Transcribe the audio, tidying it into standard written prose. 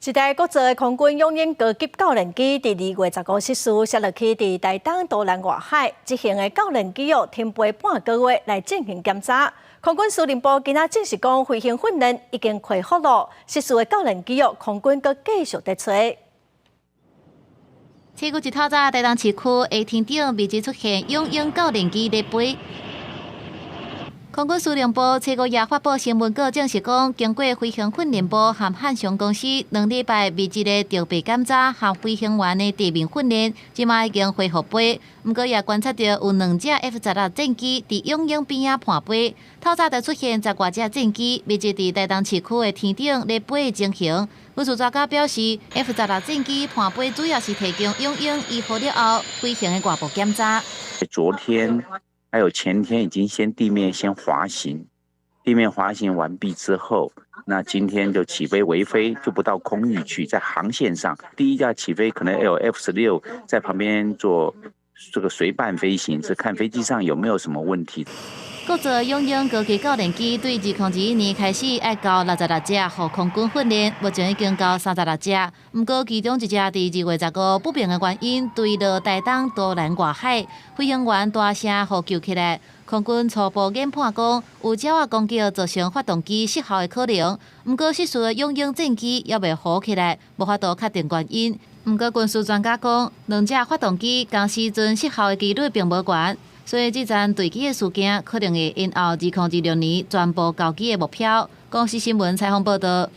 一台国造的空军永鹰高级教练机，伫2月15失事，摔落去伫台东都兰外海。这型的教练机停飞半个月来进行检查。空军司令部今仔证实讲，飞行训练已经恢复了。失事的教练机空军阁继续在找。7月1号早，台东市区的天顶未知出现永鹰教练机在飞。 空军司令部7月也发布新闻稿证实讲，经过飞行训练部和汉翔公司2礼拜密集的调备检查和飞行员的地面训练，即马已经恢复飞。不过也观察到有2架 F-16战机伫永鹰边仔盘飞，透早就出现10外架战机密集伫台东市区的天顶咧飞的情形。军事专家表示 ，F-16战机盘飞主要是提供永鹰医护了后飞行的外部检查。昨天。 还有前天已经地面滑行，地面滑行完毕之后，那今天就起飞微飞，就不到空域去，在航线上，第一架起飞可能有 F-16在旁边做这个随伴飞行，是看飞机上有没有什么问题。 国造永鹰高级教练机对2021年开始爱交66架，予空军训练，目前已经交36架。不过其中一架伫2月15不明的原因坠落台东都兰外海，飞行员大声呼救起来。空军初步研判讲，有鸟仔攻击造成发动机失效的可能。不过失事的永鹰战机还未浮起来，无法度确定原因。不过军事专家讲，2架发动机同时阵失效的几率并无悬。 所以，这桩坠机的事件可能会引后2026年全部交机的目标。公司新闻采访报道。